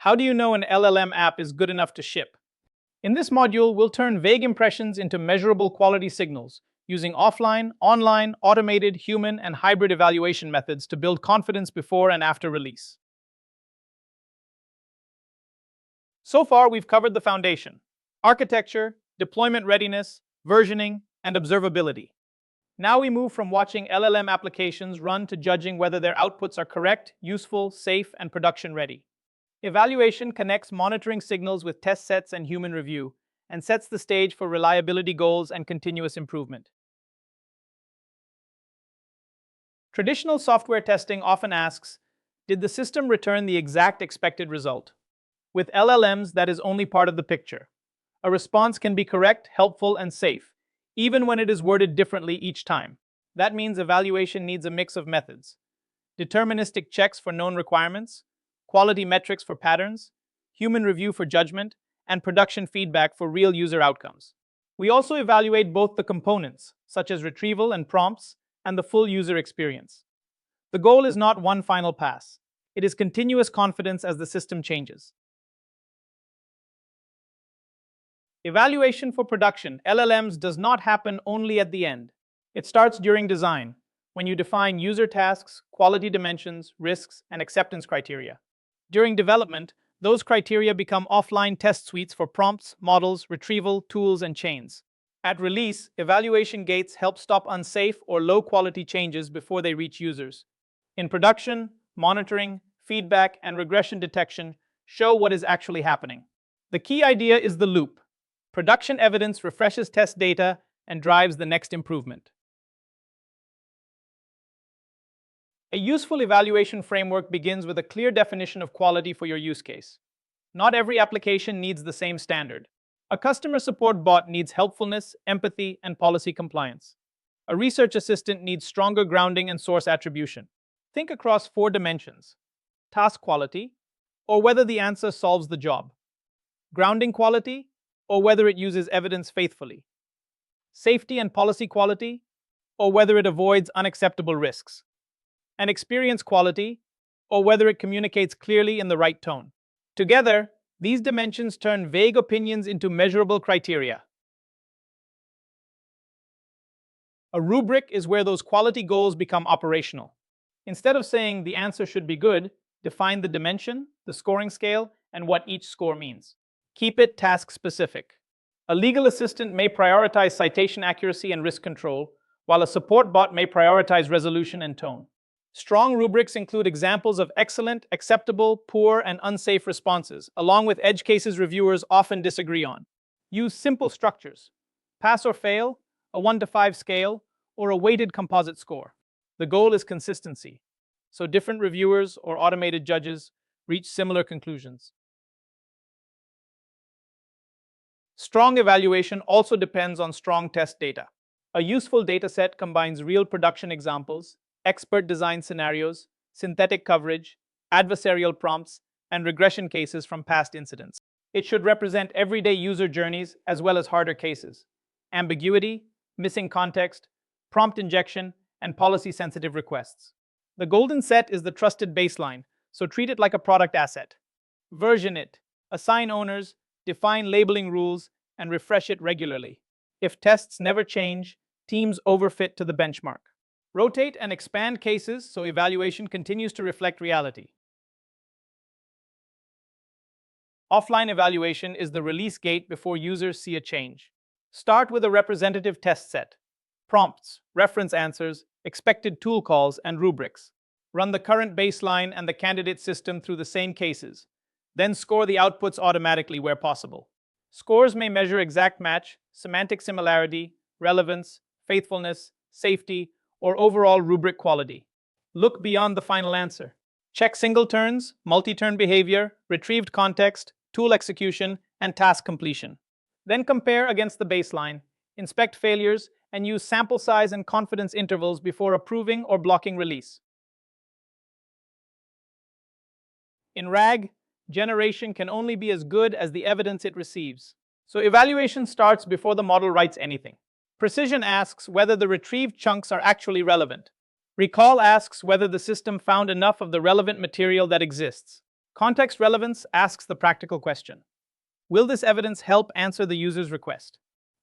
How do you know an LLM app is good enough to ship? In this module, we'll turn vague impressions into measurable quality signals using offline, online, automated, human, and hybrid evaluation methods to build confidence before and after release. So far, we've covered the foundation: architecture, deployment readiness, versioning, and observability. Now we move from watching LLM applications run to judging whether their outputs are correct, useful, safe, and production ready. Evaluation connects monitoring signals with test sets and human review, and sets the stage for reliability goals and continuous improvement. Traditional software testing often asks, did the system return the exact expected result? With LLMs, that is only part of the picture. A response can be correct, helpful, and safe, even when it is worded differently each time. That means evaluation needs a mix of methods: deterministic checks for known requirements, quality metrics for patterns, human review for judgment, and production feedback for real user outcomes. We also evaluate both the components, such as retrieval and prompts, and the full user experience. The goal is not one final pass. It is continuous confidence as the system changes. Evaluation for production LLMs does not happen only at the end. It starts during design, when you define user tasks, quality dimensions, risks, and acceptance criteria. During development, those criteria become offline test suites for prompts, models, retrieval, tools, and chains. At release, evaluation gates help stop unsafe or low-quality changes before they reach users. In production, monitoring, feedback, and regression detection show what is actually happening. The key idea is the loop. Production evidence refreshes test data and drives the next improvement. A useful evaluation framework begins with a clear definition of quality for your use case. Not every application needs the same standard. A customer support bot needs helpfulness, empathy, and policy compliance. A research assistant needs stronger grounding and source attribution. Think across 4 dimensions: task quality, or whether the answer solves the job; grounding quality, or whether it uses evidence faithfully; safety and policy quality, or whether it avoids unacceptable risks; and experience quality, or whether it communicates clearly in the right tone. Together, these dimensions turn vague opinions into measurable criteria. A rubric is where those quality goals become operational. Instead of saying the answer should be good, define the dimension, the scoring scale, and what each score means. Keep it task-specific. A legal assistant may prioritize citation accuracy and risk control, while a support bot may prioritize resolution and tone. Strong rubrics include examples of excellent, acceptable, poor, and unsafe responses, along with edge cases reviewers often disagree on. Use simple structures: pass or fail, a 1 to 5 scale, or a weighted composite score. The goal is consistency, so different reviewers or automated judges reach similar conclusions. Strong evaluation also depends on strong test data. A useful dataset combines real production examples, expert design scenarios, synthetic coverage, adversarial prompts, and regression cases from past incidents. It should represent everyday user journeys as well as harder cases: ambiguity, missing context, prompt injection, and policy-sensitive requests. The golden set is the trusted baseline, so treat it like a product asset. Version it, assign owners, define labeling rules, and refresh it regularly. If tests never change, teams overfit to the benchmark. Rotate and expand cases so evaluation continues to reflect reality. Offline evaluation is the release gate before users see a change. Start with a representative test set: prompts, reference answers, expected tool calls, and rubrics. Run the current baseline and the candidate system through the same cases. Then score the outputs automatically where possible. Scores may measure exact match, semantic similarity, relevance, faithfulness, safety, or overall rubric quality. Look beyond the final answer. Check single turns, multi-turn behavior, retrieved context, tool execution, and task completion. Then compare against the baseline, inspect failures, and use sample size and confidence intervals before approving or blocking release. In RAG, generation can only be as good as the evidence it receives. So evaluation starts before the model writes anything. Precision asks whether the retrieved chunks are actually relevant. Recall asks whether the system found enough of the relevant material that exists. Context relevance asks the practical question: will this evidence help answer the user's request?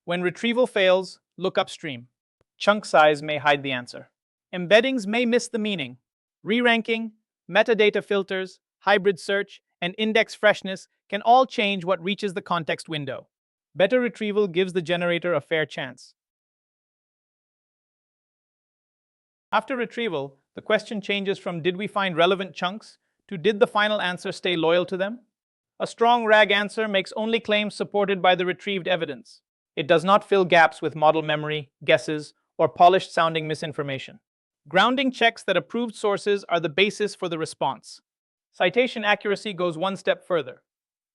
When retrieval fails, look upstream. Chunk size may hide the answer. Embeddings may miss the meaning. Re-ranking, metadata filters, hybrid search, and index freshness can all change what reaches the context window. Better retrieval gives the generator a fair chance. After retrieval, the question changes from did we find relevant chunks to did the final answer stay loyal to them? A strong RAG answer makes only claims supported by the retrieved evidence. It does not fill gaps with model memory, guesses, or polished-sounding misinformation. Grounding checks that approved sources are the basis for the response. Citation accuracy goes one step further.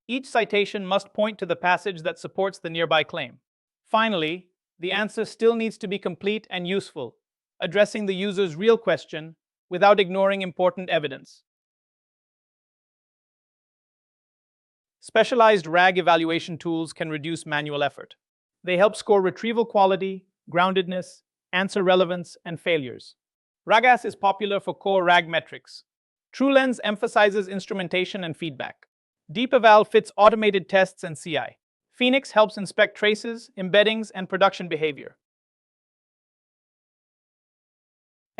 Each citation must point to the passage that supports the nearby claim. Finally, the answer still needs to be complete and useful, addressing the user's real question without ignoring important evidence. Specialized RAG evaluation tools can reduce manual effort. They help score retrieval quality, groundedness, answer relevance, and failures. RAGAS is popular for core RAG metrics. TrueLens emphasizes instrumentation and feedback. DeepEval fits automated tests and CI. Phoenix helps inspect traces, embeddings, and production behavior.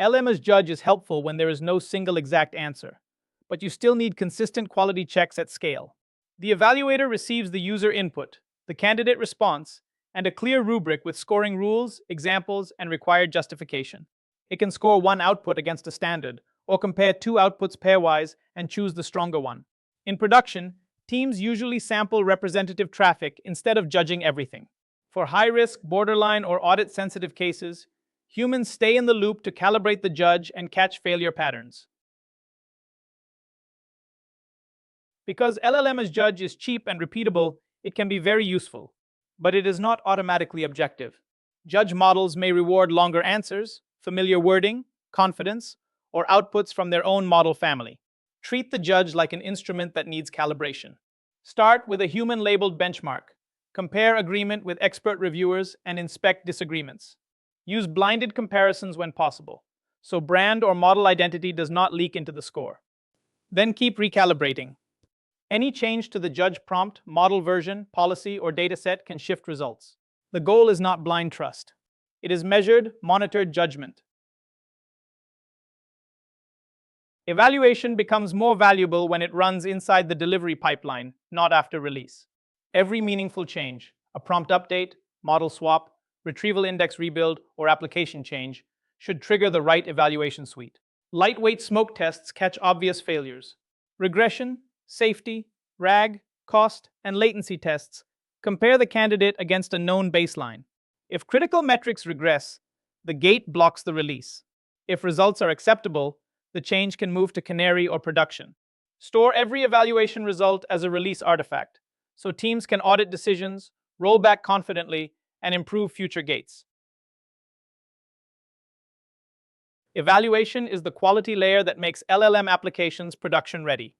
LLM as judge is helpful when there is no single exact answer, but you still need consistent quality checks at scale. The evaluator receives the user input, the candidate response, and a clear rubric with scoring rules, examples, and required justification. It can score one output against a standard, or compare two outputs pairwise and choose the stronger one. In production, teams usually sample representative traffic instead of judging everything. For high-risk, borderline, or audit-sensitive cases, humans stay in the loop to calibrate the judge and catch failure patterns. Because LLM as judge is cheap and repeatable, it can be very useful, but it is not automatically objective. Judge models may reward longer answers, familiar wording, confidence, or outputs from their own model family. Treat the judge like an instrument that needs calibration. Start with a human-labeled benchmark. Compare agreement with expert reviewers and inspect disagreements. Use blinded comparisons when possible, so brand or model identity does not leak into the score. Then keep recalibrating. Any change to the judge prompt, model version, policy, or dataset can shift results. The goal is not blind trust. It is measured, monitored judgment. Evaluation becomes more valuable when it runs inside the delivery pipeline, not after release. Every meaningful change, a prompt update, model swap, retrieval index rebuild, or application change, should trigger the right evaluation suite. Lightweight smoke tests catch obvious failures. Regression, safety, RAG, cost, and latency tests compare the candidate against a known baseline. If critical metrics regress, the gate blocks the release. If results are acceptable, the change can move to canary or production. Store every evaluation result as a release artifact, so teams can audit decisions, roll back confidently, and improve future gates. Evaluation is the quality layer that makes LLM applications production-ready.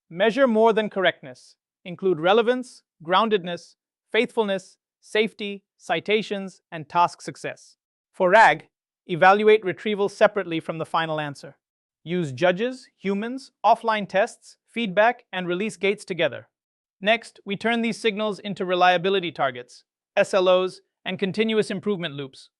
Measure more than correctness. Include relevance, groundedness, faithfulness, safety, citations, and task success. For RAG, evaluate retrieval separately from the final answer. Use judges, humans, offline tests, feedback, and release gates together. Next, we turn these signals into reliability targets, SLOs, and continuous improvement loops.